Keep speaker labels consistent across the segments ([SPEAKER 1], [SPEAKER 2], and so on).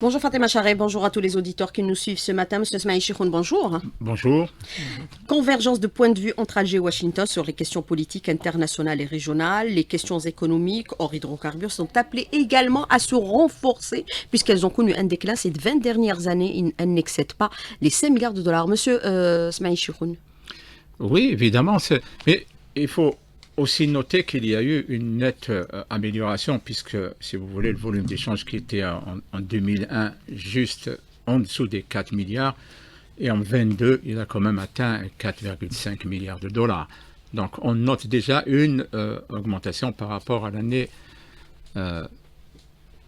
[SPEAKER 1] Bonjour Fatima Charret, bonjour à tous les auditeurs qui nous suivent ce matin. Monsieur Smaïl Chiroun, bonjour.
[SPEAKER 2] Bonjour.
[SPEAKER 1] Convergence de points de vue entre Alger et Washington sur les questions politiques internationales et régionales. Les questions économiques hors hydrocarbures sont appelées également à se renforcer puisqu'elles ont connu un déclin ces 20 dernières années. Elles n'excèdent pas les 5 milliards de dollars. Monsieur Smaïl Chiroun.
[SPEAKER 2] Oui, évidemment. Mais il faut aussi noter qu'il y a eu une nette amélioration puisque, si vous voulez, le volume d'échange qui était en 2001 juste en dessous des 4 milliards et en 22, il a quand même atteint 4,5 milliards de dollars. Donc on note déjà une augmentation par rapport à l'année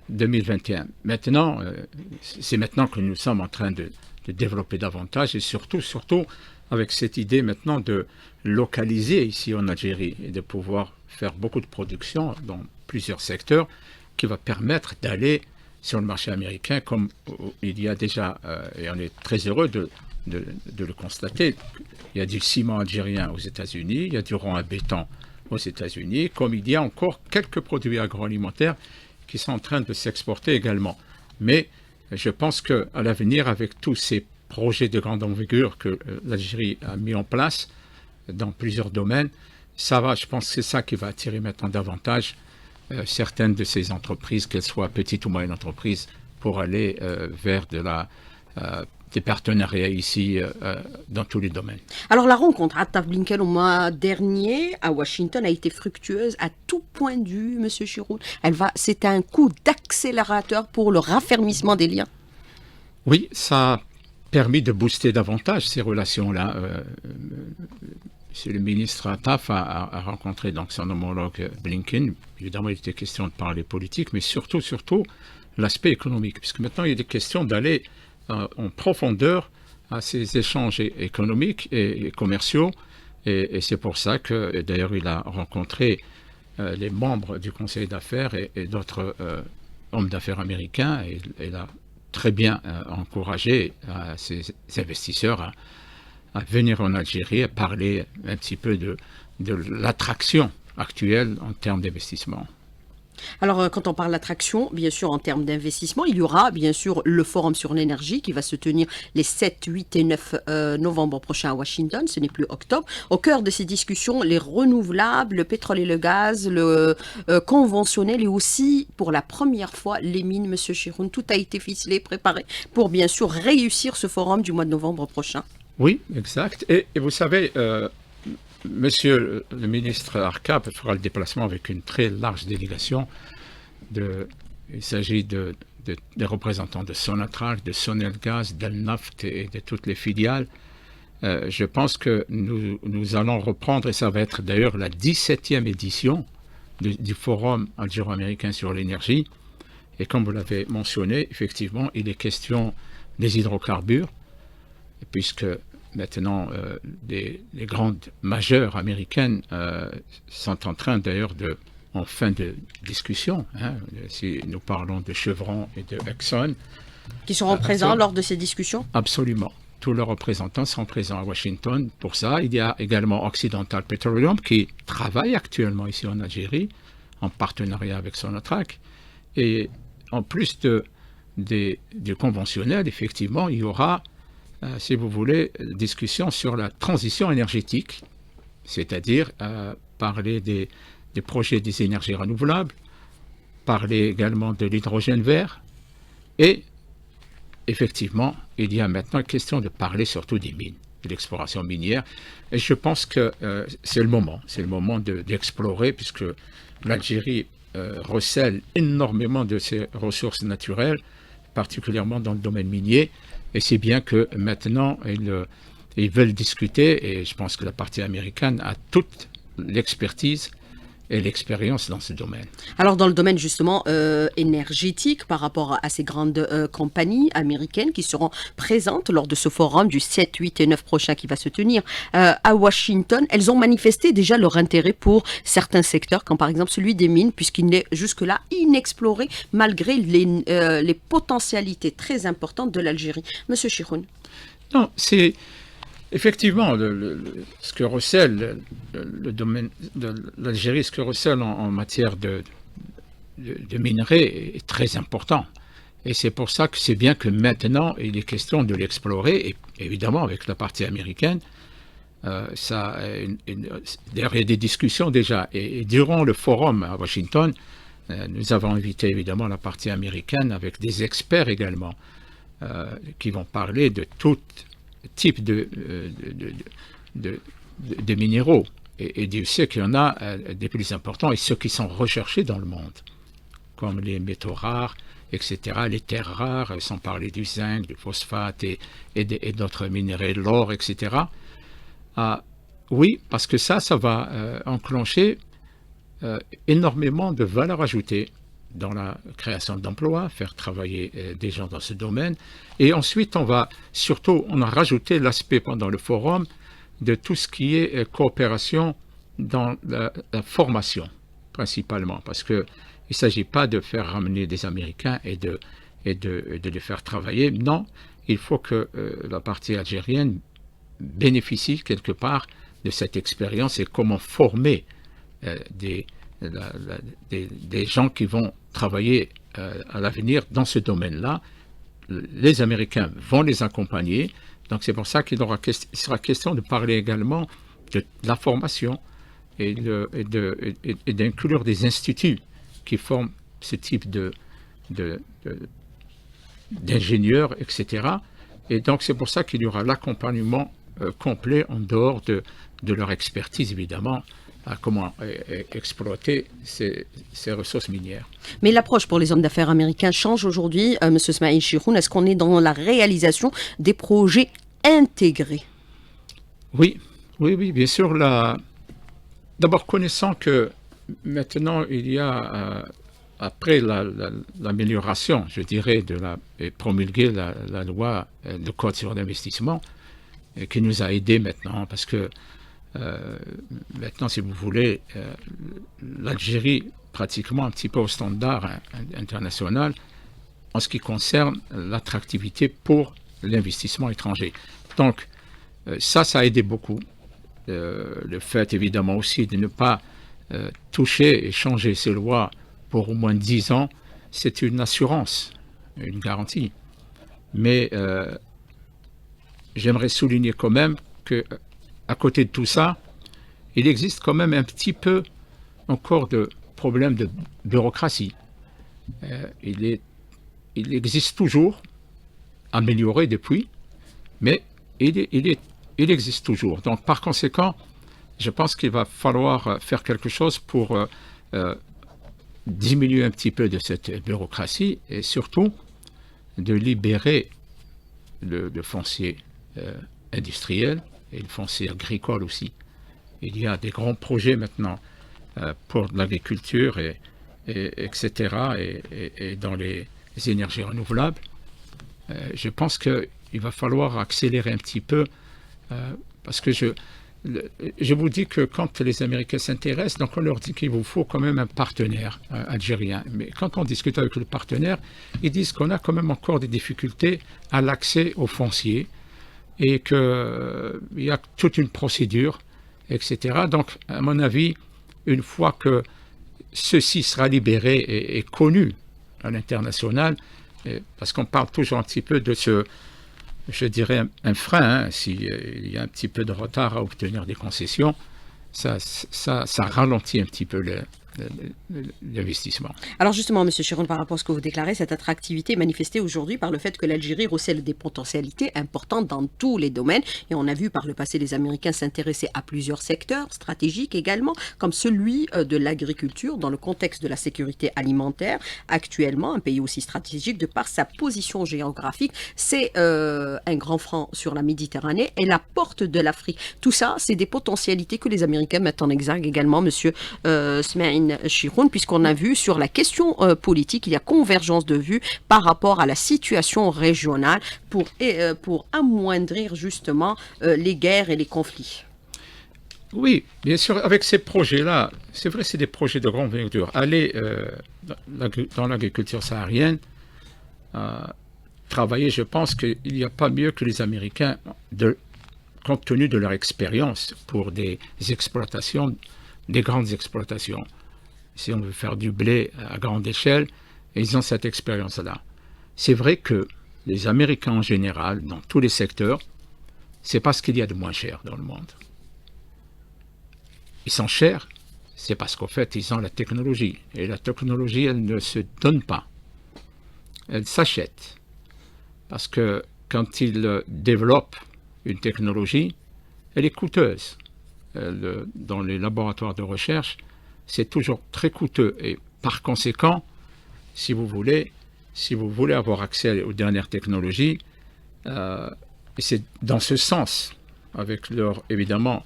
[SPEAKER 2] 2021. Maintenant, c'est maintenant que nous sommes en train de développer davantage et surtout avec cette idée maintenant de localiser ici en Algérie et de pouvoir faire beaucoup de production dans plusieurs secteurs qui va permettre d'aller sur le marché américain comme il y a déjà, et on est très heureux de le constater. Il y a du ciment algérien aux États-Unis, il y a du rond à béton aux États-Unis, comme il y a encore quelques produits agroalimentaires qui sont en train de s'exporter également. Mais je pense qu'à l'avenir, avec tous ces projets de grande envergure que l'Algérie a mis en place dans plusieurs domaines, ça va, je pense que c'est ça qui va attirer maintenant davantage certaines de ces entreprises, qu'elles soient petites ou moyennes entreprises, pour aller vers des partenariats ici dans tous les domaines.
[SPEAKER 1] Alors la rencontre à Blinken au mois dernier à Washington a été fructueuse à tout point de vue, Monsieur Chiroun. C'est un coup d'accélérateur pour le raffermissement des liens.
[SPEAKER 2] Oui, ça a permis de booster davantage ces relations-là. Le ministre Attaf a rencontré donc son homologue Blinken. Évidemment, il était question de parler politique, mais surtout l'aspect économique, puisque maintenant il est question d'aller en profondeur à ces échanges économiques et commerciaux. Et c'est pour ça que, d'ailleurs, il a rencontré les membres du Conseil d'affaires et d'autres hommes d'affaires américains. Et il a très bien encouragé ces investisseurs à venir en Algérie, à parler un petit peu de l'attraction actuelle en termes d'investissement.
[SPEAKER 1] Alors, quand on parle d'attraction, bien sûr, en termes d'investissement, il y aura bien sûr le Forum sur l'énergie qui va se tenir les 7, 8 et 9 novembre prochains à Washington, ce n'est plus octobre. Au cœur de ces discussions, les renouvelables, le pétrole et le gaz, le conventionnel et aussi, pour la première fois, les mines, Monsieur Chiroun. Tout a été ficelé, préparé pour bien sûr réussir ce forum du mois de novembre prochain.
[SPEAKER 2] Oui, exact. Et vous savez, Monsieur le ministre Arcap fera le déplacement avec une très large délégation. Il s'agit des représentants de Sonatrach, de Sonelgaz, d'Elnaft et de toutes les filiales. Je pense que nous allons reprendre, et ça va être d'ailleurs la 17e édition du Forum algéro-américain sur l'énergie. Et comme vous l'avez mentionné, effectivement, il est question des hydrocarbures, puisque maintenant, les grandes majeures américaines sont en train d'ailleurs en fin de discussion, si nous parlons de Chevron et de Exxon.
[SPEAKER 1] Qui seront présents lors de ces discussions?
[SPEAKER 2] Absolument. Tous leurs représentants sont présents à Washington pour ça. Il y a également Occidental Petroleum qui travaille actuellement ici en Algérie en partenariat avec Sonatrach. Et en plus du conventionnel, effectivement, il y aura si vous voulez, discussion sur la transition énergétique, c'est-à-dire parler des projets des énergies renouvelables, parler également de l'hydrogène vert, et effectivement, il y a maintenant question de parler surtout des mines, de l'exploration minière, et je pense que c'est le moment d'explorer, puisque l'Algérie recèle énormément de ses ressources naturelles, particulièrement dans le domaine minier. Et c'est bien que maintenant, ils veulent discuter, et je pense que la partie américaine a toute l'expertise et l'expérience dans ce domaine.
[SPEAKER 1] Alors, dans le domaine justement énergétique, par rapport à ces grandes compagnies américaines qui seront présentes lors de ce forum du 7, 8 et 9 prochain qui va se tenir à Washington, elles ont manifesté déjà leur intérêt pour certains secteurs, comme par exemple celui des mines, puisqu'il n'est jusque-là inexploré malgré les potentialités très importantes de l'Algérie. Monsieur Chiroun.
[SPEAKER 2] Non, c'est effectivement ce que recèle le domaine de l'Algérie, ce que recèle en matière de minerais est très important. Et c'est pour ça que c'est bien que maintenant, il est question de l'explorer, et évidemment avec la partie américaine. D'ailleurs, il y a des discussions déjà. Et durant le forum à Washington, nous avons invité évidemment la partie américaine avec des experts également qui vont parler de tout type de minéraux. Et Dieu sait qu'il y en a des plus importants et ceux qui sont recherchés dans le monde, comme les métaux rares, etc., les terres rares, sans parler du zinc, du phosphate et d'autres minéraux, l'or, etc. Oui, parce que ça va enclencher énormément de valeur ajoutée dans la création d'emplois, faire travailler des gens dans ce domaine. Et ensuite, on a rajouté l'aspect pendant le forum de tout ce qui est coopération dans la formation, principalement, parce qu'il ne s'agit pas de faire ramener des Américains et de les faire travailler. Non, il faut que la partie algérienne bénéficie quelque part de cette expérience et comment former des gens qui vont travailler à l'avenir dans ce domaine-là. Les Américains vont les accompagner. Donc c'est pour ça qu'il sera question de parler également de la formation et d'inclure des instituts qui forment ce type d'ingénieurs, etc. Et donc c'est pour ça qu'il y aura l'accompagnement complet en dehors de leur expertise, évidemment, à comment exploiter ces ressources minières.
[SPEAKER 1] Mais l'approche pour les hommes d'affaires américains change aujourd'hui, M. Smaïl Chiroun. Est-ce qu'on est dans la réalisation des projets intégrés?
[SPEAKER 2] Oui, bien sûr. D'abord, connaissant que maintenant, il y a, après l'amélioration, je dirais, et promulguer la loi de code sur l'investissement, qui nous a aidés maintenant, parce que maintenant, si vous voulez, l'Algérie, pratiquement un petit peu au standard international, en ce qui concerne l'attractivité pour l'investissement étranger. Donc, ça a aidé beaucoup. Le fait, évidemment, aussi de ne pas toucher et changer ces lois pour au moins 10 ans, c'est une assurance, une garantie. Mais j'aimerais souligner quand même que à côté de tout ça, il existe quand même un petit peu encore de problèmes de bureaucratie. Il existe toujours, amélioré depuis, mais il existe toujours. Donc par conséquent, je pense qu'il va falloir faire quelque chose pour diminuer un petit peu de cette bureaucratie et surtout de libérer le foncier industriel et le foncier agricole aussi. Il y a des grands projets maintenant pour l'agriculture, etc., et dans les énergies renouvelables. Je pense qu'il va falloir accélérer un petit peu parce que je vous dis que quand les Américains s'intéressent, donc on leur dit qu'il vous faut quand même un partenaire algérien. Mais quand on discute avec le partenaire, ils disent qu'on a quand même encore des difficultés à l'accès au foncier et qu'il y a toute une procédure, etc. Donc, à mon avis, une fois que ceci sera libéré et connu à l'international, parce qu'on parle toujours un petit peu de je dirais, un frein, hein, s'il y a un petit peu de retard à obtenir des concessions, ça ralentit un petit peu l'investissement.
[SPEAKER 1] Alors justement, M. Chiroun, par rapport à ce que vous déclarez, cette attractivité est manifestée aujourd'hui par le fait que l'Algérie recèle des potentialités importantes dans tous les domaines. Et on a vu par le passé les Américains s'intéresser à plusieurs secteurs stratégiques également, comme celui de l'agriculture dans le contexte de la sécurité alimentaire. Actuellement, un pays aussi stratégique de par sa position géographique, c'est un grand franc sur la Méditerranée et la porte de l'Afrique. Tout ça, c'est des potentialités que les Américains mettent en exergue également, M. Smaïl Chiroun, puisqu'on a vu sur la question politique, il y a convergence de vues par rapport à la situation régionale pour amoindrir justement les guerres et les conflits.
[SPEAKER 2] Oui, bien sûr, avec ces projets-là, c'est vrai, c'est des projets de grande envergure. Aller dans l'agriculture saharienne, travailler, je pense qu'il n'y a pas mieux que les Américains, compte tenu de leur expérience pour des exploitations, des grandes exploitations. Si on veut faire du blé à grande échelle, ils ont cette expérience-là. c'est vrai que les Américains en général, dans tous les secteurs, c'est parce qu'il y a de moins cher dans le monde. Ils sont chers, c'est parce qu'en fait, ils ont la technologie. Et la technologie, elle ne se donne pas. Elle s'achète. Parce que quand ils développent une technologie, elle est coûteuse. Dans les laboratoires de recherche, c'est toujours très coûteux. Et par conséquent, si vous voulez avoir accès aux dernières technologies, et c'est dans ce sens, avec leur, évidemment,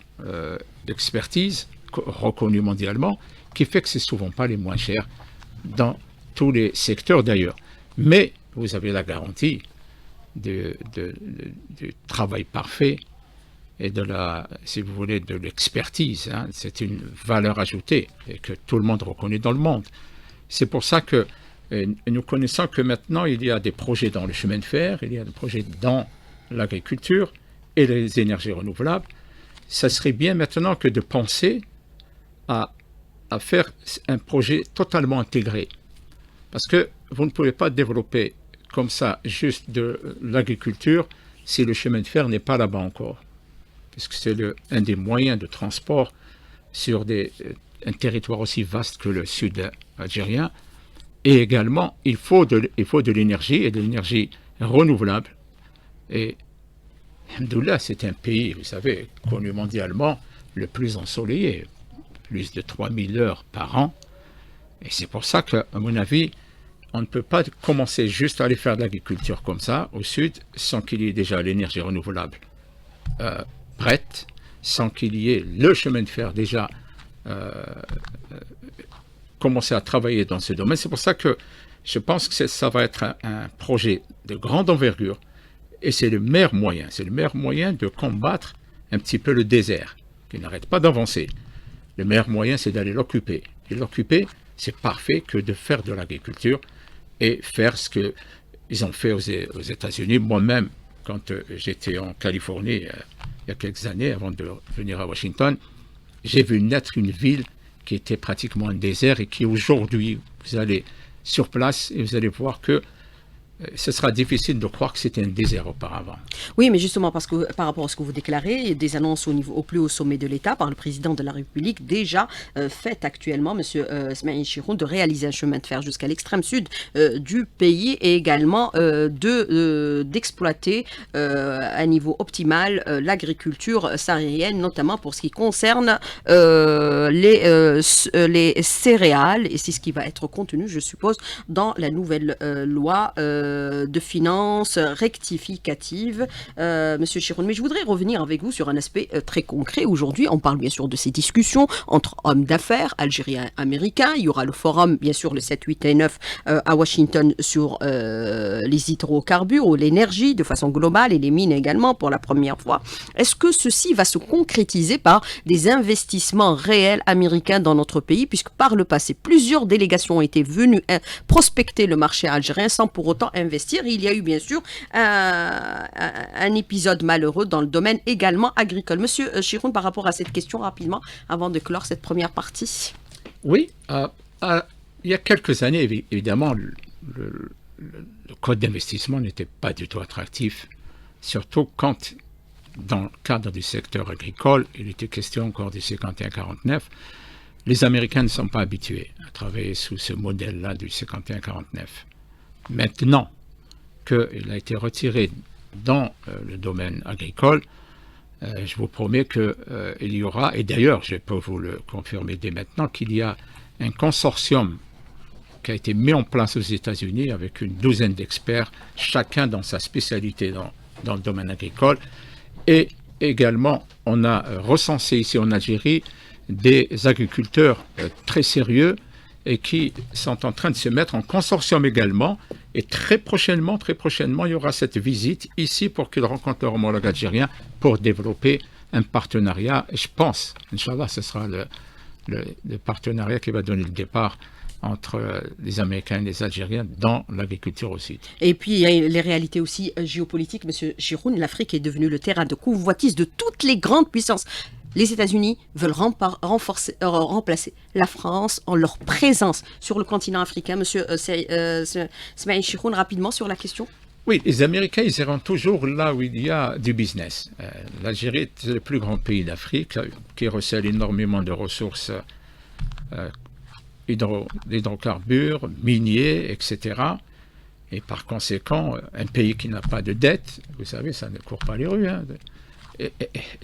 [SPEAKER 2] expertise reconnue mondialement, qui fait que c'est souvent pas les moins chers dans tous les secteurs d'ailleurs. Mais vous avez la garantie du travail parfait et de la, si vous voulez, de l'expertise. Hein. C'est une valeur ajoutée et que tout le monde reconnaît dans le monde. C'est pour ça que nous connaissons que maintenant il y a des projets dans le chemin de fer, il y a des projets dans l'agriculture et les énergies renouvelables. Ça serait bien maintenant que de penser à faire un projet totalement intégré. Parce que vous ne pouvez pas développer comme ça juste de l'agriculture si le chemin de fer n'est pas là-bas encore. Parce que c'est un des moyens de transport sur un territoire aussi vaste que le sud algérien. Et également, il faut de l'énergie et de l'énergie renouvelable. Et alhamdoulilah, c'est un pays, vous savez, connu mondialement, le plus ensoleillé, plus de 3000 heures par an. Et c'est pour ça qu'à mon avis, on ne peut pas commencer juste à aller faire de l'agriculture comme ça, au sud, sans qu'il y ait déjà l'énergie renouvelable prête, sans qu'il y ait le chemin de fer déjà commencer à travailler dans ce domaine. C'est pour ça que je pense que ça va être un projet de grande envergure et c'est le meilleur moyen de combattre un petit peu le désert qui n'arrête pas d'avancer. Le meilleur moyen, c'est d'aller l'occuper. Et l'occuper, c'est parfait que de faire de l'agriculture et faire ce qu'ils ont fait aux États-Unis. Moi-même, quand j'étais en Californie il y a quelques années, avant de venir à Washington, j'ai vu naître une ville qui était pratiquement un désert et qui aujourd'hui, vous allez sur place et vous allez voir que ce sera difficile de croire que c'était un désert auparavant.
[SPEAKER 1] Oui, mais justement, parce que par rapport à ce que vous déclarez, il y a des annonces au plus haut sommet de l'État par le président de la République déjà faites actuellement, M. Smaïl Chiroun, de réaliser un chemin de fer jusqu'à l'extrême sud du pays et également d'exploiter à niveau optimal l'agriculture saharienne, notamment pour ce qui concerne les céréales, et c'est ce qui va être contenu, je suppose, dans la nouvelle loi de finances rectificative, Monsieur Chiroun. Mais je voudrais revenir avec vous sur un aspect très concret. Aujourd'hui, on parle bien sûr de ces discussions entre hommes d'affaires algériens et américains. Il y aura le forum, bien sûr, le 7, 8 et 9 à Washington sur les hydrocarbures ou l'énergie de façon globale et les mines également pour la première fois. Est-ce que ceci va se concrétiser par des investissements réels américains dans notre pays, puisque par le passé, plusieurs délégations ont été venues prospecter le marché algérien sans pour autant investir. Il y a eu bien sûr un épisode malheureux dans le domaine également agricole. Monsieur Chiroun, par rapport à cette question rapidement, avant de clore cette première partie.
[SPEAKER 2] Oui, il y a quelques années, évidemment, le code d'investissement n'était pas du tout attractif, surtout quand, dans le cadre du secteur agricole, il était question encore du 51-49, les Américains ne sont pas habitués à travailler sous ce modèle-là du 51-49. Maintenant qu'il a été retiré dans le domaine agricole, je vous promets qu'il y aura, et d'ailleurs je peux vous le confirmer dès maintenant, qu'il y a un consortium qui a été mis en place aux États-Unis avec une douzaine d'experts, chacun dans sa spécialité dans le domaine agricole. Et également, on a recensé ici en Algérie des agriculteurs très sérieux et qui sont en train de se mettre en consortium également. Et très prochainement, il y aura cette visite ici pour qu'ils rencontrent leur homologue algérien pour développer un partenariat. Et je pense, Inch'Allah, ce sera le partenariat qui va donner le départ entre les Américains et les Algériens dans l'agriculture aussi.
[SPEAKER 1] Et puis, il y a les réalités aussi géopolitiques, Monsieur Chiroun. L'Afrique est devenue le terrain de convoitise de toutes les grandes puissances les États-Unis veulent remplacer la France en leur présence sur le continent africain. Monsieur Smaïl Chikroun, rapidement sur la question.
[SPEAKER 2] Oui, les Américains, ils iront toujours là où il y a du business. L'Algérie est le plus grand pays d'Afrique qui recèle énormément de ressources d'hydrocarbures, miniers, etc. Et par conséquent, un pays qui n'a pas de dette, vous savez, ça ne court pas les rues. Hein. Et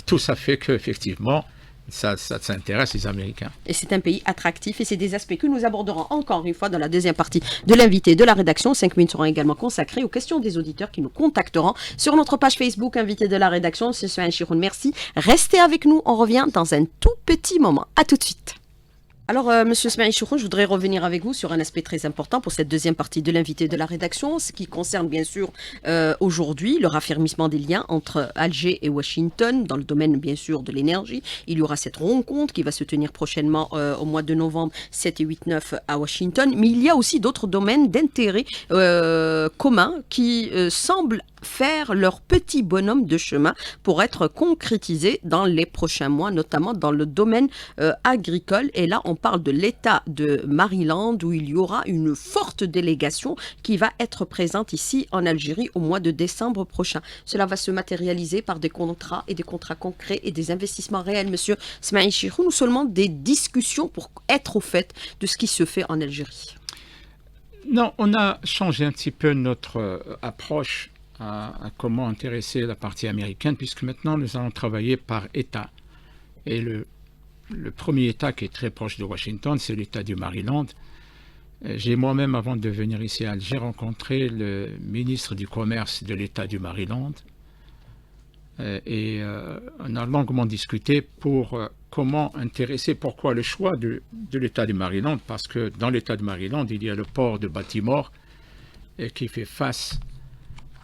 [SPEAKER 2] tout ça fait qu'effectivement, ça s'intéresse les Américains.
[SPEAKER 1] Et c'est un pays attractif et c'est des aspects que nous aborderons encore une fois dans la deuxième partie de l'invité de la rédaction. 5 minutes seront également consacrées aux questions des auditeurs qui nous contacteront sur notre page Facebook invité de la rédaction. C'est Smaïl Chikroun, merci. Restez avec nous, on revient dans un tout petit moment. À tout de suite. Alors, Monsieur Smaïl Chikroun, je voudrais revenir avec vous sur un aspect très important pour cette deuxième partie de l'invité de la rédaction, ce qui concerne bien sûr aujourd'hui le raffermissement des liens entre Alger et Washington dans le domaine bien sûr de l'énergie. Il y aura cette rencontre qui va se tenir prochainement au mois de novembre 7 et 8, 9 à Washington. Mais il y a aussi d'autres domaines d'intérêt communs qui semblent faire leur petit bonhomme de chemin pour être concrétisés dans les prochains mois, notamment dans le domaine agricole. Et là, on parle de l'État de Maryland où il y aura une forte délégation qui va être présente ici en Algérie au mois de décembre prochain. Cela va se matérialiser par des contrats et des contrats concrets et des investissements réels, Monsieur Smaïl Chikroun, ou seulement des discussions pour être au fait de ce qui se fait en Algérie?
[SPEAKER 2] Non, on a changé un petit peu notre approche à comment intéresser la partie américaine, puisque maintenant nous allons travailler par État. Et le premier État qui est très proche de Washington, c'est l'État du Maryland. J'ai moi-même, avant de venir ici à Alger, rencontré le ministre du Commerce de l'État du Maryland. Et on a longuement discuté pour comment intéresser, pourquoi le choix de l'État du Maryland, parce que dans l'État du Maryland, il y a le port de Baltimore qui fait face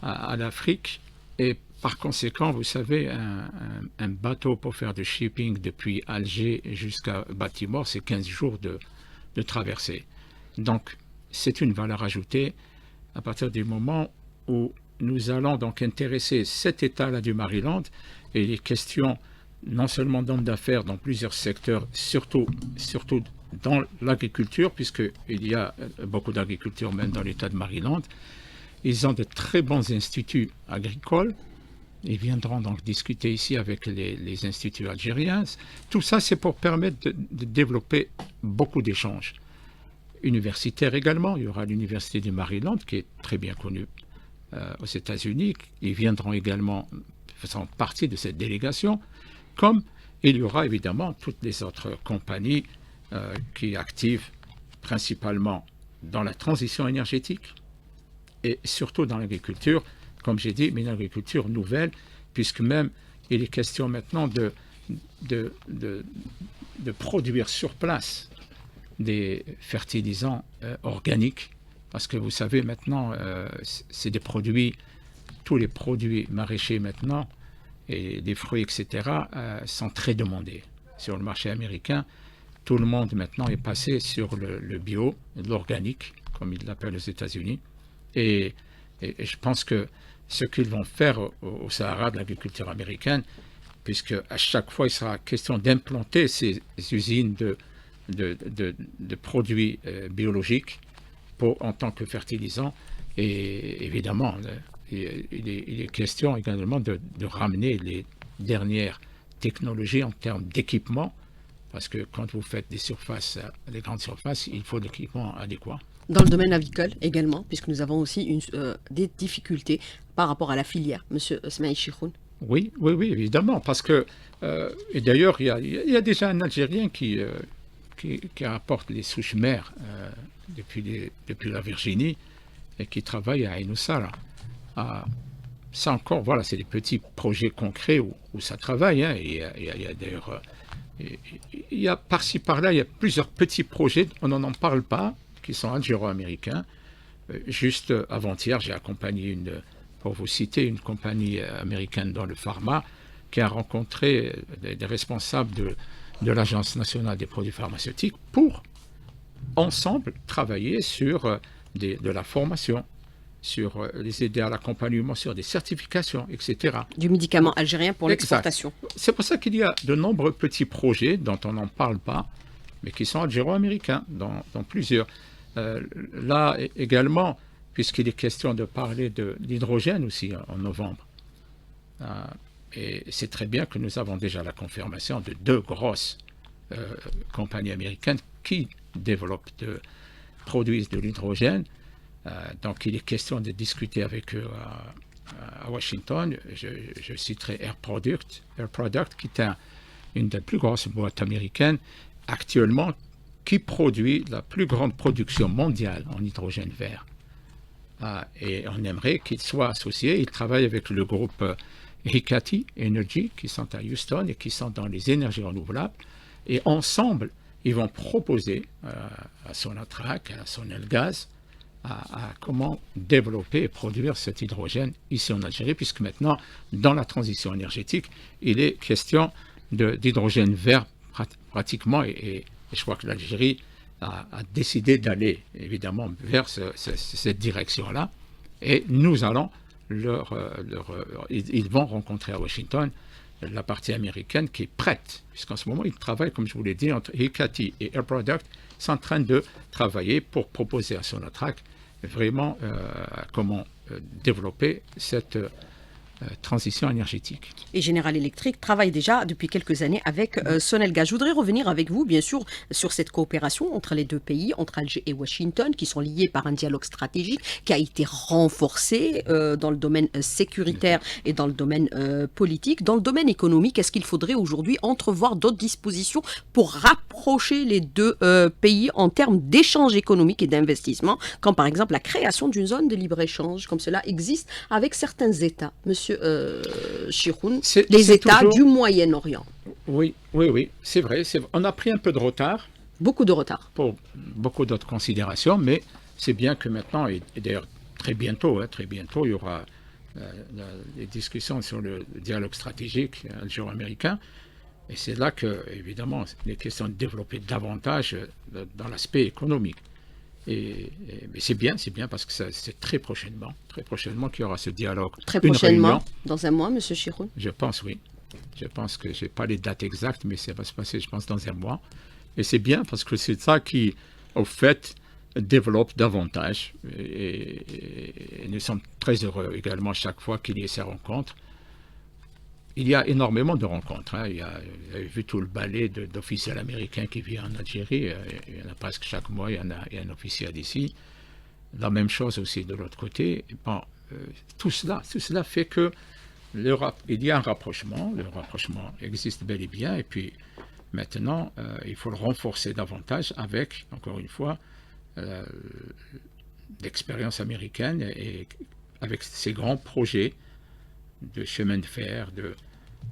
[SPEAKER 2] à l'Afrique, et par conséquent, vous savez, un bateau pour faire du shipping depuis Alger jusqu'à Baltimore, c'est 15 jours de traversée. Donc, c'est une valeur ajoutée à partir du moment où nous allons donc intéresser cet État-là du Maryland, et les questions non seulement d'hommes d'affaires dans plusieurs secteurs, surtout dans l'agriculture, puisqu'il y a beaucoup d'agriculture même dans l'État de Maryland. Ils ont de très bons instituts agricoles. Ils viendront donc discuter ici avec les instituts algériens. Tout ça, c'est pour permettre de développer beaucoup d'échanges. Universitaires également. Il y aura l'Université du Maryland, qui est très bien connue aux États-Unis. Ils viendront également, faisant partie de cette délégation, comme il y aura évidemment toutes les autres compagnies qui activent principalement dans la transition énergétique, et surtout dans l'agriculture, comme j'ai dit, mais une agriculture nouvelle, puisque même il est question maintenant de produire sur place des fertilisants organiques, parce que vous savez maintenant, c'est des produits, tous les produits maraîchers maintenant, et des fruits, etc., sont très demandés sur le marché américain. Tout le monde maintenant est passé sur le bio, l'organique, comme ils l'appellent aux États-Unis. Et je pense que ce qu'ils vont faire au Sahara de l'agriculture américaine, puisque à chaque fois il sera question d'implanter ces usines de produits biologiques en tant que fertilisants. Et évidemment, il est question également de ramener les dernières technologies en termes d'équipement, parce que quand vous faites des grandes surfaces, il faut l'équipement adéquat.
[SPEAKER 1] Dans le domaine avicole également, puisque nous avons aussi des difficultés par rapport à la filière, Monsieur Smaïl Chikroun.
[SPEAKER 2] Oui, évidemment, parce que, et d'ailleurs, il y a déjà un Algérien qui rapporte les souches mères depuis la Virginie et qui travaille à Ain Oussara. Ça encore, voilà, c'est des petits projets concrets où ça travaille. Hein, et il y a d'ailleurs, il y a par-ci par-là, il y a plusieurs petits projets, on n'en parle pas, qui sont algéro-américains. Juste avant-hier, j'ai accompagné pour vous citer, une compagnie américaine dans le pharma qui a rencontré des responsables de l'Agence nationale des produits pharmaceutiques pour ensemble travailler sur de la formation, les aider à l'accompagnement sur des certifications, etc.
[SPEAKER 1] Du médicament algérien pour
[SPEAKER 2] Exact.
[SPEAKER 1] l'exportation.
[SPEAKER 2] C'est pour ça qu'il y a de nombreux petits projets dont on n'en parle pas, mais qui sont algéro-américains dans plusieurs. Là également, puisqu'il est question de parler de l'hydrogène aussi en novembre. Et c'est très bien que nous avons déjà la confirmation de 2 grosses compagnies américaines qui produisent de l'hydrogène. Donc il est question de discuter avec eux à Washington. Je citerai Air Product, qui est une des plus grosses boîtes américaines actuellement, qui produit la plus grande production mondiale en hydrogène vert. Et on aimerait qu'ils soient associés. Ils travaillent avec le groupe Hicati Energy, qui sont à Houston et qui sont dans les énergies renouvelables. Et ensemble, ils vont proposer à Sonatrach, à Sonelgaz, à comment développer et produire cet hydrogène ici en Algérie, puisque maintenant, dans la transition énergétique, il est question d'hydrogène vert pratiquement, et je crois que l'Algérie a décidé d'aller évidemment vers cette direction-là, et nous allons ils vont rencontrer à Washington la partie américaine qui est prête, puisqu'en ce moment, ils travaillent, comme je vous l'ai dit, entre Hicati et Air Product, sont en train de travailler pour proposer à Sonatrach vraiment comment développer cette transition énergétique.
[SPEAKER 1] Et General Electric travaille déjà depuis quelques années avec Sonelgaz. Je voudrais revenir avec vous, bien sûr, sur cette coopération entre les 2 pays, entre Alger et Washington, qui sont liés par un dialogue stratégique qui a été renforcé dans le domaine sécuritaire et dans le domaine politique. Dans le domaine économique, est-ce qu'il faudrait aujourd'hui entrevoir d'autres dispositions pour rapprocher les 2 pays en termes d'échanges économiques et d'investissement, comme par exemple la création d'une zone de libre-échange, comme cela existe avec certains États, Monsieur Chiroun, les États du Moyen-Orient?
[SPEAKER 2] Oui, c'est vrai. On a pris un peu de retard.
[SPEAKER 1] Beaucoup de retard.
[SPEAKER 2] Pour beaucoup d'autres considérations, mais c'est bien que maintenant, et d'ailleurs très bientôt, il y aura les discussions sur le dialogue stratégique algéro-américain. Et c'est là que, évidemment, il est question de développer davantage dans l'aspect économique. Mais c'est bien parce que c'est très prochainement qu'il y aura ce dialogue.
[SPEAKER 1] Très prochainement, dans un mois, M. Chiroun?
[SPEAKER 2] Je pense, oui. Je pense que je n'ai pas les dates exactes, mais ça va se passer, je pense, dans un mois. Et c'est bien parce que c'est ça qui, au fait, développe davantage. Et nous sommes très heureux également chaque fois qu'il y ait ces rencontres. Il y a énormément de rencontres. Vous avez vu tout le balai d'officiels américains qui vient en Algérie. Il y en a presque chaque mois, il y a un officiel ici. La même chose aussi de l'autre côté. Bon, tout cela fait que il y a un rapprochement. Le rapprochement existe bel et bien. Et puis maintenant, il faut le renforcer davantage avec, encore une fois, l'expérience américaine et avec ces grands projets de chemin de fer,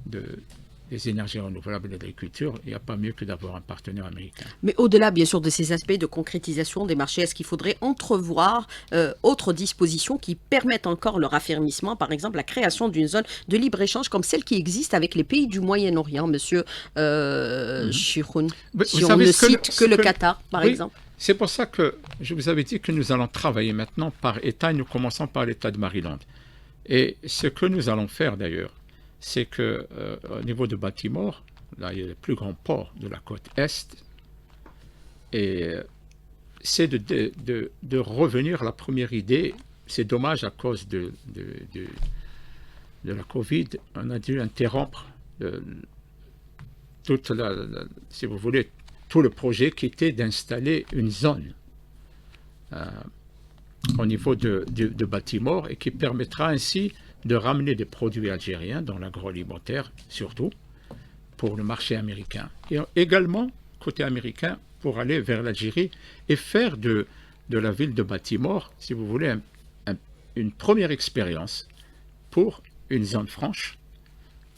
[SPEAKER 2] des énergies renouvelables et de l'agriculture, il n'y a pas mieux que d'avoir un partenaire américain.
[SPEAKER 1] Mais au-delà, bien sûr, de ces aspects de concrétisation des marchés, est-ce qu'il faudrait entrevoir autres dispositions qui permettent encore leur affermissement, par exemple la création d'une zone de libre-échange comme celle qui existe avec les pays du Moyen-Orient, monsieur Chiroun, si on ne cite que le Qatar, par exemple?
[SPEAKER 2] C'est pour ça que je vous avais dit que nous allons travailler maintenant par État, et nous commençons par l'État de Maryland. Et ce que nous allons faire d'ailleurs, c'est qu'au niveau de Baltimore, là il y a le plus grand port de la côte Est, et c'est de revenir à la première idée. C'est dommage à cause de la Covid, on a dû interrompre si vous voulez, tout le projet qui était d'installer une zone au niveau de Baltimore et qui permettra ainsi de ramener des produits algériens dans l'agroalimentaire, surtout, pour le marché américain. Et également, côté américain, pour aller vers l'Algérie et faire de la ville de Baltimore, si vous voulez, une première expérience pour une zone franche,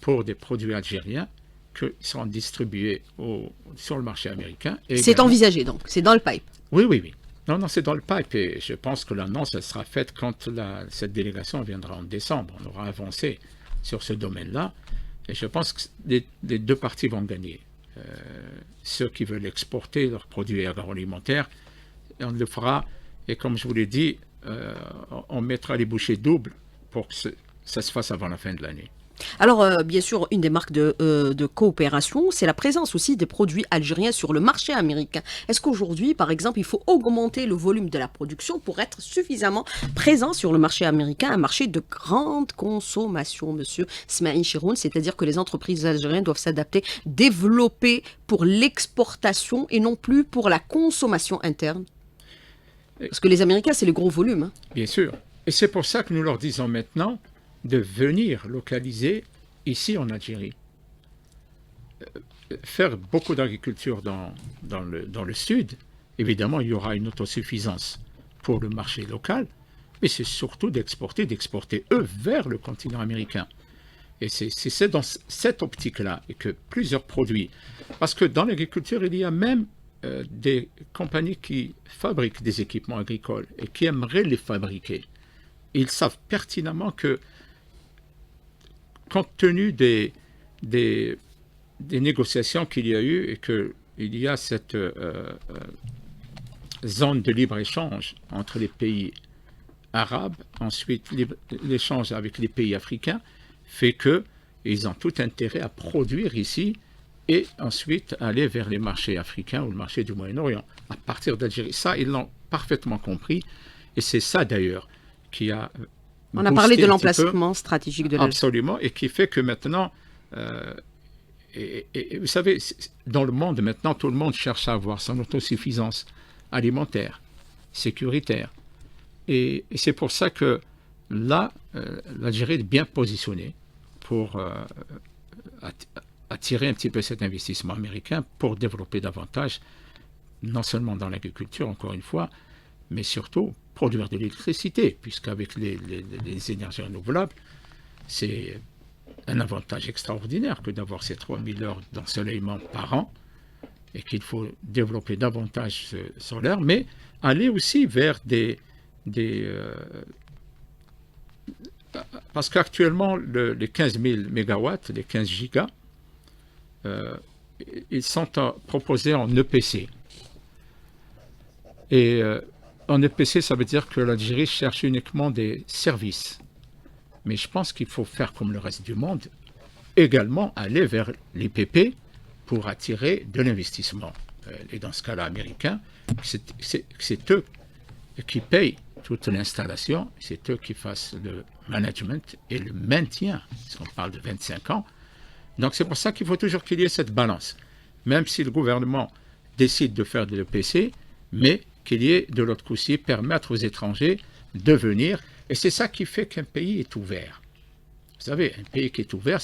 [SPEAKER 2] pour des produits algériens qui seront distribués sur le marché américain.
[SPEAKER 1] C'est envisagé donc, c'est dans le pipe.
[SPEAKER 2] Oui. Non, c'est dans le pipe et je pense que l'annonce sera faite quand cette délégation viendra en décembre. On aura avancé sur ce domaine-là et je pense que les 2 parties vont gagner. Ceux qui veulent exporter leurs produits agroalimentaires, on le fera et comme je vous l'ai dit, on mettra les bouchées doubles pour que ça se fasse avant la fin de l'année.
[SPEAKER 1] Alors, bien sûr, une des marques de coopération, c'est la présence aussi des produits algériens sur le marché américain. Est-ce qu'aujourd'hui, par exemple, il faut augmenter le volume de la production pour être suffisamment présent sur le marché américain, un marché de grande consommation, monsieur Smaïn Chiroun, c'est-à-dire que les entreprises algériennes doivent s'adapter, développer pour l'exportation et non plus pour la consommation interne? Parce que les Américains, c'est les gros volumes, hein.
[SPEAKER 2] Bien sûr. Et c'est pour ça que nous leur disons maintenant de venir localiser ici en Algérie. Faire beaucoup d'agriculture dans le sud, évidemment, il y aura une autosuffisance pour le marché local, mais c'est surtout d'exporter eux vers le continent américain. Et c'est dans cette optique-là que plusieurs produits, parce que dans l'agriculture, il y a même des compagnies qui fabriquent des équipements agricoles et qui aimeraient les fabriquer. Ils savent pertinemment que, compte tenu des négociations qu'il y a eu et qu'il y a cette zone de libre-échange entre les pays arabes, ensuite l'échange avec les pays africains, fait qu'ils ont tout intérêt à produire ici et ensuite aller vers les marchés africains ou le marché du Moyen-Orient, à partir d'Algérie. Ça, ils l'ont parfaitement compris et c'est ça d'ailleurs qui a
[SPEAKER 1] On a parlé de l'emplacement stratégique de l'Algérie.
[SPEAKER 2] Absolument, et qui fait que maintenant, et vous savez, dans le monde maintenant, tout le monde cherche à avoir son autosuffisance alimentaire, sécuritaire. Et c'est pour ça que là, l'Algérie est bien positionnée pour attirer un petit peu cet investissement américain pour développer davantage, non seulement dans l'agriculture, encore une fois, mais surtout produire de l'électricité, puisqu'avec les énergies renouvelables, c'est un avantage extraordinaire que d'avoir ces 3000 heures d'ensoleillement par an, et qu'il faut développer davantage solaire, mais aller aussi vers parce qu'actuellement, les 15 000 mégawatts, les 15 gigas, ils sont proposés en EPC. Et en EPC, ça veut dire que l'Algérie cherche uniquement des services. Mais je pense qu'il faut faire comme le reste du monde, également aller vers l'IPP pour attirer de l'investissement. Et dans ce cas-là, américain, c'est eux qui payent toute l'installation, c'est eux qui fassent le management et le maintien, parce qu'on parle de 25 ans. Donc c'est pour ça qu'il faut toujours qu'il y ait cette balance, même si le gouvernement décide de faire de l'EPC, mais qu'il y ait de l'autre côté permettre aux étrangers de venir. Et c'est ça qui fait qu'un pays est ouvert. Vous savez, un pays qui est ouvert,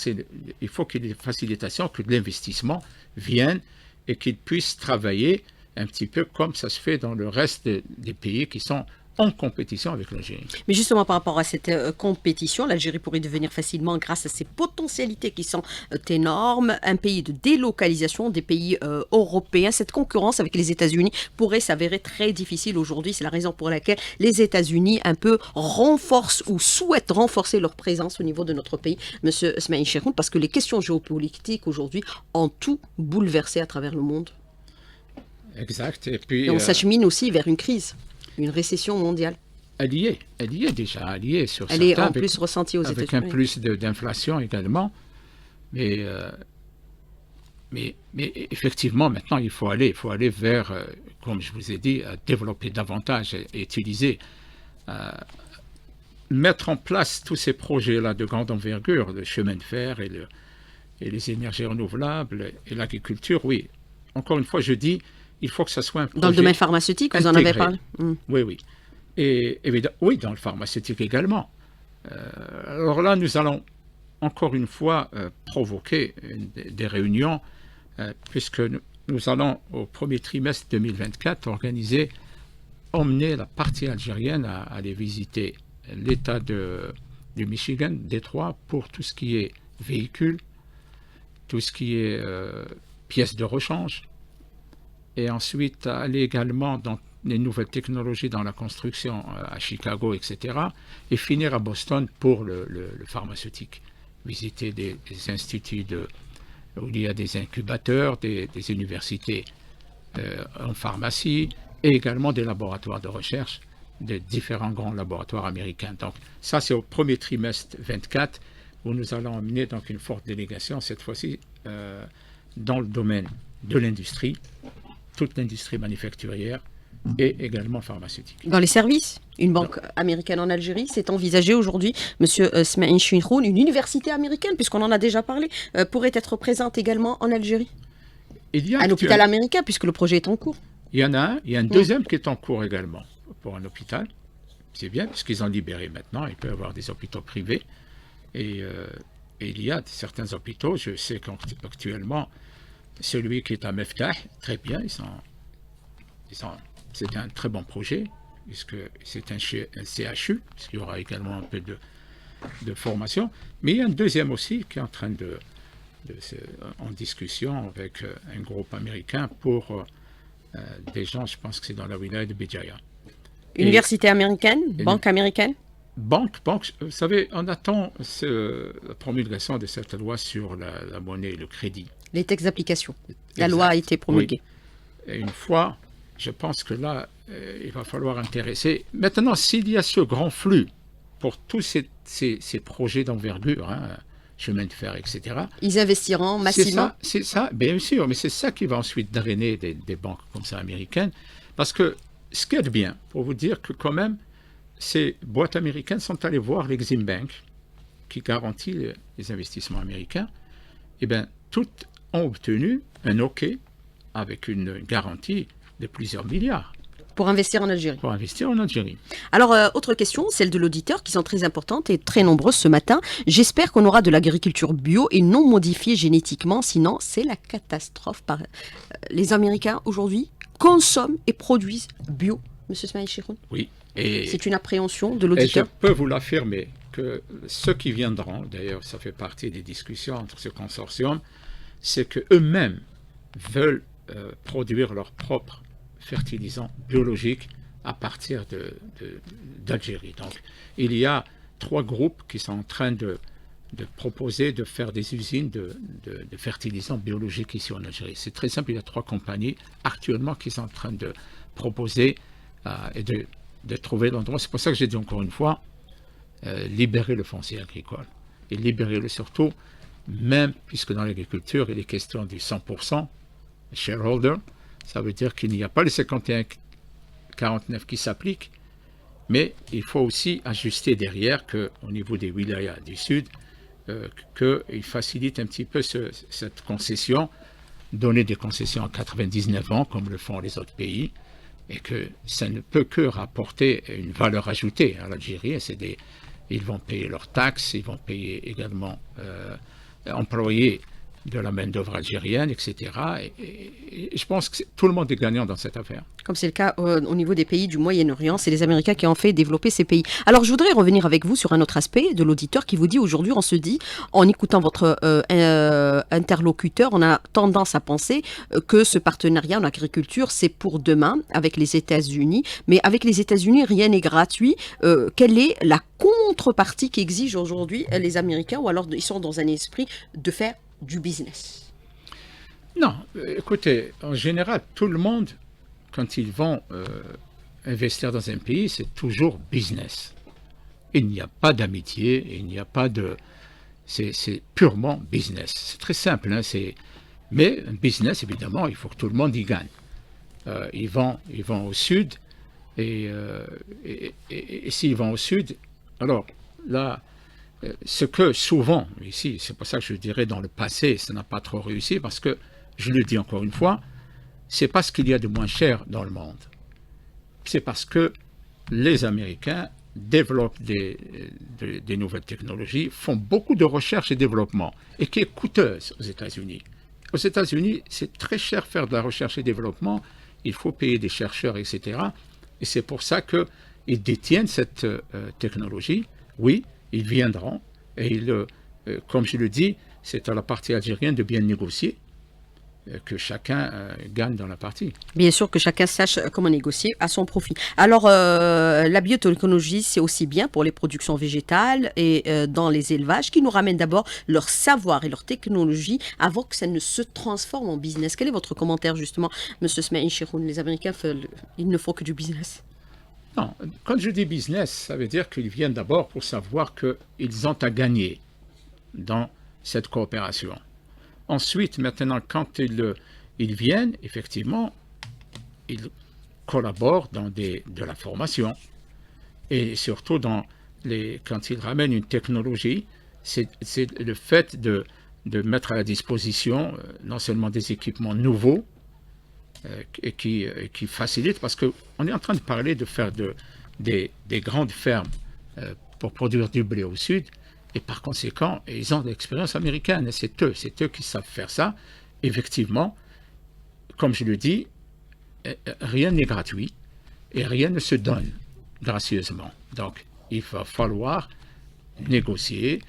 [SPEAKER 2] il faut qu'il y ait des facilitations, que de l'investissement vienne et qu'il puisse travailler un petit peu comme ça se fait dans le reste des pays qui sont en compétition avec l'Algérie.
[SPEAKER 1] Mais justement, par rapport à cette compétition, l'Algérie pourrait devenir facilement, grâce à ses potentialités qui sont énormes, un pays de délocalisation des pays européens. Cette concurrence avec les États-Unis pourrait s'avérer très difficile aujourd'hui. C'est la raison pour laquelle les États-Unis un peu renforcent ou souhaitent renforcer leur présence au niveau de notre pays, Monsieur Smaïn Chiroun, parce que les questions géopolitiques aujourd'hui ont tout bouleversé à travers le monde.
[SPEAKER 2] Exact. Et puis,
[SPEAKER 1] on s'achemine aussi vers une crise. Une récession mondiale.
[SPEAKER 2] Elle y est déjà, elle y est sur
[SPEAKER 1] certains. Elle est en plus ressentie aux États-Unis.
[SPEAKER 2] Avec un plus d'inflation également. Mais effectivement, maintenant, il faut aller vers, comme je vous ai dit, développer davantage et utiliser, mettre en place tous ces projets-là de grande envergure, le chemin de fer et les énergies renouvelables et l'agriculture. Oui, encore une fois, je dis, il faut que ça soit un projet
[SPEAKER 1] dans le domaine pharmaceutique, vous en avez parlé.
[SPEAKER 2] Oui. Et évidemment, oui, dans le pharmaceutique également. Alors là, nous allons encore une fois provoquer des réunions, puisque nous allons, au premier trimestre 2024, emmener la partie algérienne à aller visiter l'État du Michigan, Détroit, pour tout ce qui est véhicules, tout ce qui est pièces de rechange, et ensuite aller également dans les nouvelles technologies dans la construction à Chicago, etc., et finir à Boston pour le pharmaceutique. Visiter des instituts où il y a des incubateurs, des universités en pharmacie, et également des laboratoires de recherche des différents grands laboratoires américains. Donc ça, c'est au premier trimestre 24 où nous allons emmener donc une forte délégation, cette fois-ci dans le domaine de l'industrie, toute l'industrie manufacturière et également pharmaceutique.
[SPEAKER 1] Dans les services, une banque américaine en Algérie, c'est envisagé aujourd'hui, Monsieur Smaïn Chouinroun, une université américaine, puisqu'on en a déjà parlé, pourrait être présente également en Algérie.
[SPEAKER 2] Il y a
[SPEAKER 1] un hôpital américain, puisque le projet est en cours.
[SPEAKER 2] Il y en a un, il y a un deuxième qui est en cours également pour un hôpital. C'est bien, puisqu'ils ont libéré maintenant, il peut y avoir des hôpitaux privés. Et il y a certains hôpitaux, je sais qu'actuellement, celui qui est à Meftah, très bien, c'est un très bon projet, puisque c'est un CHU, puisqu'il y aura également un peu de formation. Mais il y a un deuxième aussi qui est en train en discussion avec un groupe américain pour des gens, je pense que c'est dans la wilaya de Béjaïa.
[SPEAKER 1] Université américaine, banque américaine.
[SPEAKER 2] Banque, vous savez, on attend la promulgation de cette loi sur la monnaie et le crédit.
[SPEAKER 1] Les textes d'application. La loi a été promulguée.
[SPEAKER 2] Oui. Et une fois, je pense que là, il va falloir intéresser. Maintenant, s'il y a ce grand flux pour tous ces projets d'envergure, chemin de fer, etc.
[SPEAKER 1] Ils investiront massivement.
[SPEAKER 2] C'est ça, bien sûr, mais c'est ça qui va ensuite drainer des banques comme ça américaines. Parce que ce qui est bien, pour vous dire que quand même, ces boîtes américaines sont allées voir l'Exim Bank, qui garantit les investissements américains. Eh bien, toutes ont obtenu un OK avec une garantie de plusieurs milliards.
[SPEAKER 1] Pour investir en Algérie.
[SPEAKER 2] Pour investir en Algérie.
[SPEAKER 1] Alors, autre question, celle de l'auditeur, qui sont très importantes et très nombreuses ce matin. J'espère qu'on aura de l'agriculture bio et non modifiée génétiquement, sinon c'est la catastrophe. Les Américains, aujourd'hui, consomment et produisent bio. Monsieur Smaïn Chouinroun.
[SPEAKER 2] Oui.
[SPEAKER 1] C'est une appréhension de
[SPEAKER 2] Et
[SPEAKER 1] l'auditeur.
[SPEAKER 2] je peux vous l'affirmer que ceux qui viendront, d'ailleurs ça fait partie des discussions entre ce consortium, c'est qu'eux-mêmes veulent produire leurs propres fertilisants biologiques à partir d'Algérie. Donc il y a 3 groupes qui sont en train de proposer de faire des usines de fertilisants biologiques ici en Algérie. C'est très simple, il y a 3 compagnies actuellement qui sont en train de proposer et de trouver l'endroit. C'est pour ça que j'ai dit encore une fois, libérer le foncier agricole. Et libérer-le surtout, même puisque dans l'agriculture, il est question du 100% shareholder. Ça veut dire qu'il n'y a pas le 51-49 qui s'applique, mais il faut aussi ajuster derrière qu'au niveau des wilayas du Sud, qu'il facilite un petit peu cette concession, donner des concessions à 99 ans, comme le font les autres pays, et que ça ne peut que rapporter une valeur ajoutée à l'Algérie. Ils vont payer leurs taxes, ils vont payer également employer de la main-d'œuvre algérienne, etc. Et je pense que tout le monde est gagnant dans cette affaire.
[SPEAKER 1] Comme c'est le cas au niveau des pays du Moyen-Orient, c'est les Américains qui ont fait développer ces pays. Alors, je voudrais revenir avec vous sur un autre aspect de l'auditeur qui vous dit aujourd'hui, on se dit, en écoutant votre interlocuteur, on a tendance à penser que ce partenariat en agriculture, c'est pour demain avec les États-Unis. Mais avec les États-Unis, rien n'est gratuit. Quelle est la contrepartie qu'exigent aujourd'hui les Américains, ou alors ils sont dans un esprit de faire du business?
[SPEAKER 2] Non, écoutez, en général, tout le monde, quand ils vont investir dans un pays, c'est toujours business. Il n'y a pas d'amitié, il n'y a pas de... C'est purement business. C'est très simple, mais un business, évidemment, il faut que tout le monde y gagne. Ils vont au sud, et s'ils vont au sud, alors là... Ce que souvent, ici, c'est pour ça que je dirais dans le passé, ça n'a pas trop réussi, parce que, je le dis encore une fois, c'est pas ce qu'il y a de moins cher dans le monde. C'est parce que les Américains développent des nouvelles technologies, font beaucoup de recherche et développement, et qui est coûteuse aux États-Unis. Aux États-Unis, c'est très cher faire de la recherche et développement, il faut payer des chercheurs, etc. Et c'est pour ça qu'ils détiennent cette technologie, oui. Ils viendront et comme je le dis, c'est à la partie algérienne de bien négocier, que chacun gagne dans la partie.
[SPEAKER 1] Bien sûr que chacun sache comment négocier à son profit. Alors, la biotechnologie, c'est aussi bien pour les productions végétales et dans les élevages, qui nous ramènent d'abord leur savoir et leur technologie avant que ça ne se transforme en business. Quel est votre commentaire justement, M. Smaïn Chouinroun? Les Américains, ils ne font que du business.
[SPEAKER 2] Non, quand je dis business, ça veut dire qu'ils viennent d'abord pour savoir qu'ils ont à gagner dans cette coopération. Ensuite, maintenant, quand ils viennent, effectivement, ils collaborent dans de la formation. Et surtout, quand ils ramènent une technologie, c'est le fait de mettre à la disposition non seulement des équipements nouveaux, et qui facilitent, parce qu'on est en train de parler de faire des grandes fermes pour produire du blé au sud, et par conséquent, ils ont de l'expérience américaine, et c'est eux qui savent faire ça. Effectivement, comme je le dis, rien n'est gratuit, et rien ne se donne gracieusement. Donc, il va falloir négocier.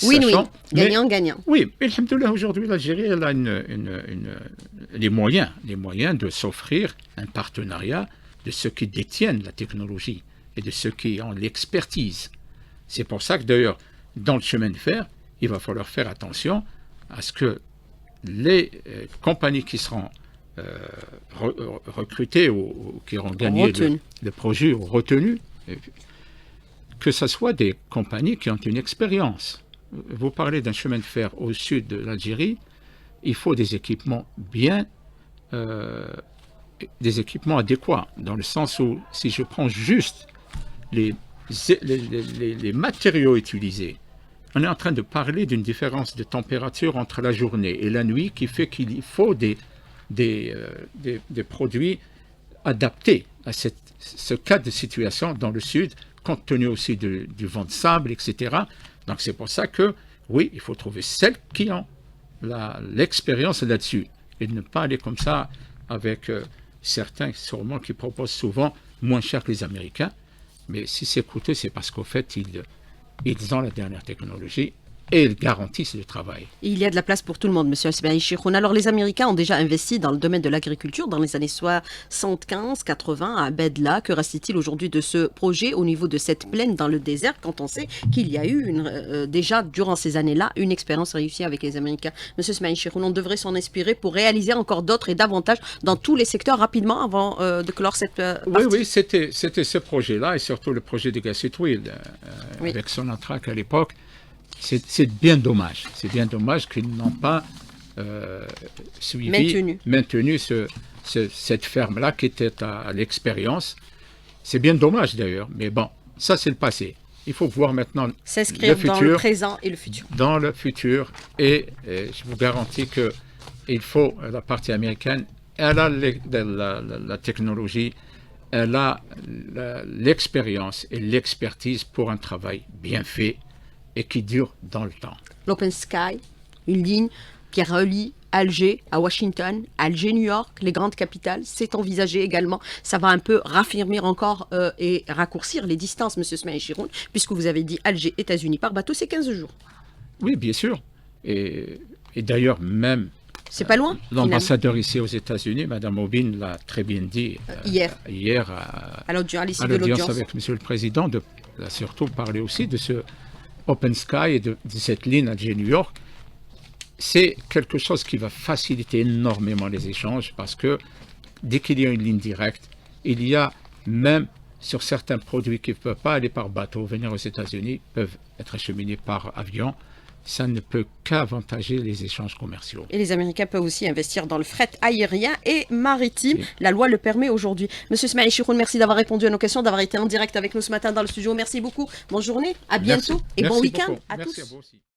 [SPEAKER 1] Win-win, gagnant-gagnant.
[SPEAKER 2] Oui, mais alhamdoulilah, aujourd'hui, l'Algérie elle a les moyens de s'offrir un partenariat de ceux qui détiennent la technologie et de ceux qui ont l'expertise. C'est pour ça que d'ailleurs, dans le chemin de fer, il va falloir faire attention à ce que les compagnies qui seront recrutées ou qui auront gagné le projet ou retenues, que ce soit des compagnies qui ont une expérience. Vous parlez d'un chemin de fer au sud de l'Algérie, il faut des équipements des équipements adéquats, dans le sens où si je prends juste les matériaux utilisés, on est en train de parler d'une différence de température entre la journée et la nuit qui fait qu'il faut des produits adaptés à ce cas de situation dans le sud, compte tenu aussi du vent de sable, etc. Donc c'est pour ça que, oui, il faut trouver celles qui ont l'expérience là-dessus et ne pas aller comme ça avec certains sûrement qui proposent souvent moins cher que les Américains. Mais si c'est coûteux, c'est parce qu'au fait, ils ont la dernière technologie et ils garantissent le travail.
[SPEAKER 1] Et il y a de la place pour tout le monde, monsieur Smaïl Chikroun. Alors, les Américains ont déjà investi dans le domaine de l'agriculture dans les années 75-80 à Bedla. Que reste-t-il aujourd'hui de ce projet au niveau de cette plaine dans le désert quand on sait qu'il y a eu déjà, durant ces années-là, une expérience réussie avec les Américains? Monsieur Smaïl Chikroun, on devrait s'en inspirer pour réaliser encore d'autres et davantage dans tous les secteurs rapidement avant de clore cette partie.
[SPEAKER 2] Oui, c'était ce projet-là et surtout le projet de Gassitwil avec Sonatrach à l'époque. C'est bien dommage. C'est bien dommage qu'ils n'ont pas maintenu cette ferme-là qui était à l'expérience. C'est bien dommage d'ailleurs, mais bon, ça c'est le passé. Il faut voir maintenant
[SPEAKER 1] s'inscrire dans le présent et le futur.
[SPEAKER 2] Dans le futur, et je vous garantis que il faut, la partie américaine, elle a la technologie, elle a l'expérience et l'expertise pour un travail bien fait et qui dure dans le temps.
[SPEAKER 1] L'Open Sky, une ligne qui relie Alger à Washington, Alger, New York, les grandes capitales, c'est envisagé également. Ça va un peu raffermir encore et raccourcir les distances, monsieur Smaïl Chikroun, puisque vous avez dit Alger, États-Unis par bateau, c'est 15 jours.
[SPEAKER 2] Oui, bien sûr. Et d'ailleurs, même
[SPEAKER 1] c'est pas loin.
[SPEAKER 2] L'ambassadeur ici aux États-Unis, Mme Aubin, l'a très bien dit hier
[SPEAKER 1] à l'audience
[SPEAKER 2] avec M. le Président, de surtout parler aussi de ce Open Sky et de cette ligne Alger-New York. C'est quelque chose qui va faciliter énormément les échanges parce que dès qu'il y a une ligne directe, il y a même sur certains produits qui ne peuvent pas aller par bateau, venir aux États-Unis, peuvent être acheminés par avion. Ça ne peut qu'avantager les échanges commerciaux.
[SPEAKER 1] Et les Américains peuvent aussi investir dans le fret aérien et maritime. Oui. La loi le permet aujourd'hui. Monsieur Smaïl Chikroun, merci d'avoir répondu à nos questions, d'avoir été en direct avec nous ce matin dans le studio. Merci beaucoup. Bonne journée, à bientôt et bon week-end à tous. Merci à vous aussi.